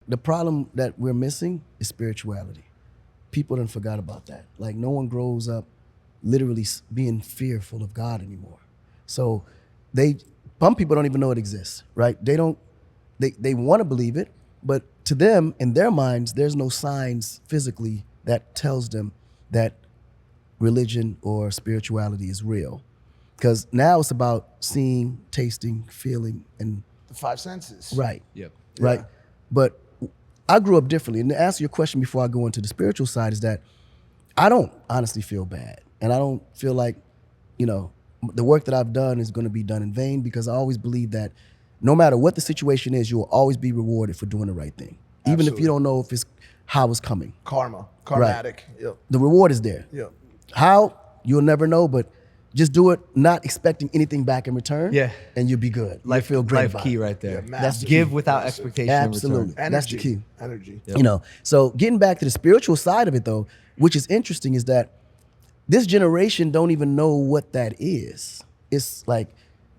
the problem that we're missing is spirituality. People done forgot about that. Like no one grows up literally being fearful of God anymore. So some people don't even know it exists, right? They want to believe it, but to them, in their minds, there's no signs physically that tells them that religion or spirituality is real. Because now it's about seeing, tasting, feeling, and The five senses. right. Yep. Right. Yeah. But I grew up differently. And to answer your question before I go into the spiritual side is that I don't honestly feel bad. And I don't feel like, the work that I've done is going to be done in vain, because I always believe that no matter what the situation is, you will always be rewarded for doing the right thing. Even if Absolutely. you don't know if it's how it's coming. Karma. Karmatic. Yep. The reward is there. Yep. How? You'll never know, but just do it not expecting anything back in return. Yeah. And you'll be good. Life, You'll feel great life about key it. right there. Yeah, That's the Give key. without Massive. expectation in Absolutely. return. That's the key. Energy. So getting back to the spiritual side of it though, which is interesting, is that this generation don't even know what that is. It's like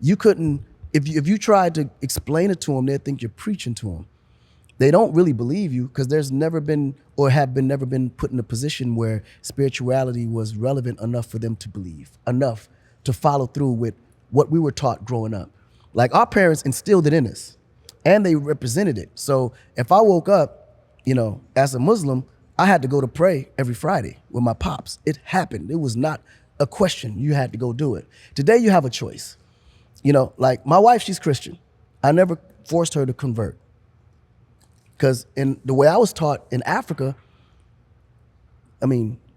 you couldn't, if you tried to explain it to them, they'd think you're preaching to them. They don't really believe you because there's never been never been put in a position where spirituality was relevant enough for them to believe, enough to follow through with what we were taught growing up. Like our parents instilled it in us and they represented it. So if I woke up, as a Muslim, I had to go to pray every Friday with my pops. It happened. It was not a question. You had to go do it. Today you have a choice. Like my wife, she's Christian. I never forced her to convert. Because in the way I was taught in Africa,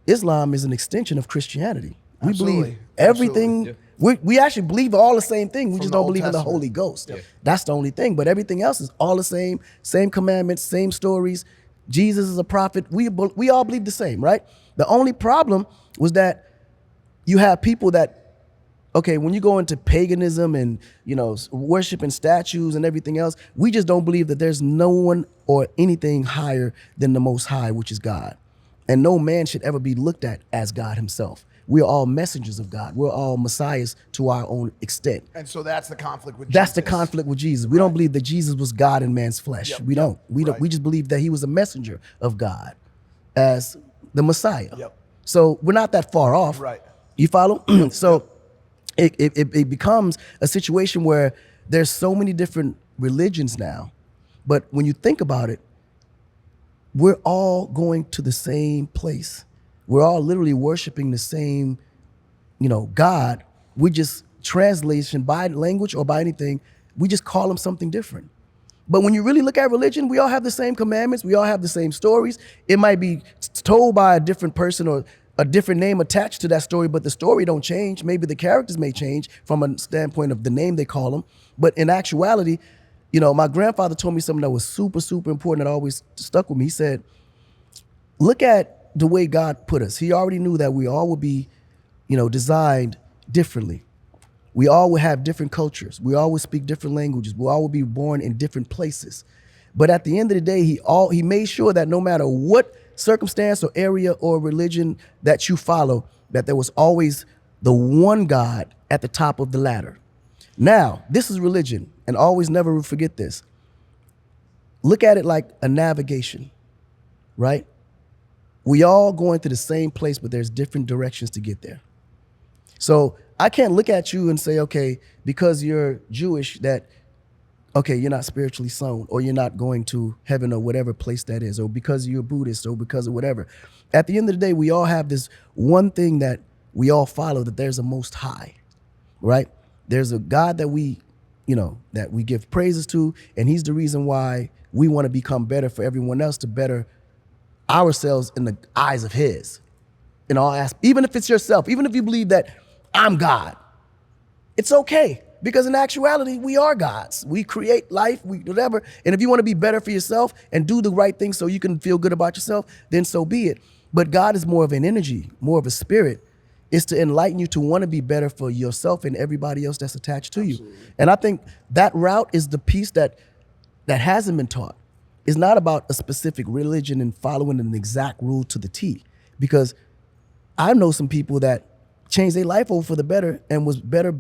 Islam is an extension of Christianity. We Absolutely. believe everything. Absolutely. We actually believe all the same thing. We From just the don't Old believe in the Testament. Holy Ghost. Yep. That's the only thing. But everything else is all the same commandments, same stories. Jesus is a prophet. We all believe the same, right? The only problem was that you have people that, okay, when you go into paganism and, worshiping statues and everything else, we just don't believe that there's no one or anything higher than the Most High, which is God. And no man should ever be looked at as God himself. We're all messengers of God. We're all messiahs to our own extent. And so that's the conflict with That's the Jesus. conflict with Jesus. We don't believe that Jesus was God in man's flesh. Yep, We yep, don't. We don't. right. We just believe that he was a messenger of God as the Messiah. Yep. So we're not that far off. Right. You follow? So it becomes a situation where there's so many different religions now. But when you think about it, we're all going to the same place. We're all literally worshiping the same, God. We just translation by language or by anything, we just call him something different. But when you really look at religion, we all have the same commandments. We all have the same stories. It might be told by a different person or a different name attached to that story, but the story don't change. Maybe the characters may change from a standpoint of the name they call them. But in actuality, my grandfather told me something that was super, super important that always stuck with me. He said, look at the way God put us. He already knew that we all would be, designed differently. We all would have different cultures. We all would speak different languages. We all would be born in different places. But at the end of the day, he made sure that no matter what circumstance or area or religion that you follow, that there was always the one God at the top of the ladder. Now, this is religion, and always never forget this. Look at it like a navigation, right? We all going to the same place, but there's different directions to get there. So I can't look at you and say, okay, because you're Jewish, that, okay, you're not spiritually sound, or you're not going to heaven or whatever place that is, or because you're Buddhist or because of whatever. At the end of the day, we all have this one thing that we all follow, that there's a Most High, right? There's a God that we give praises to, and he's the reason why we want to become better for everyone else, to better ourselves in the eyes of his. In all aspects, even if it's yourself, even if you believe that I'm God, it's okay. Because in actuality, we are gods. We create life, whatever. And if you want to be better for yourself and do the right thing so you can feel good about yourself, then so be it. But God is more of an energy, more of a spirit. It's to enlighten you to want to be better for yourself and everybody else that's attached to you. And I think that route is the piece that hasn't been taught. It's not about a specific religion and following an exact rule to the T. Because I know some people that changed their life over for the better and was better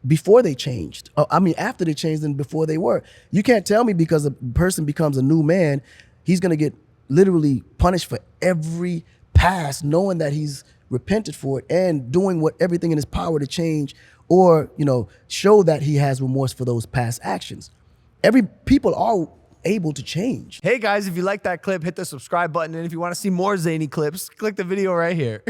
before they changed. After they changed and before they were. You can't tell me because a person becomes a new man he's gonna get literally punished for every past, knowing that he's repented for it and doing what everything in his power to change or, you know, show that he has remorse for those past actions. People are able to change. Hey guys, if you like that clip, hit the subscribe button. And if you want to see more zany clips, click the video right here.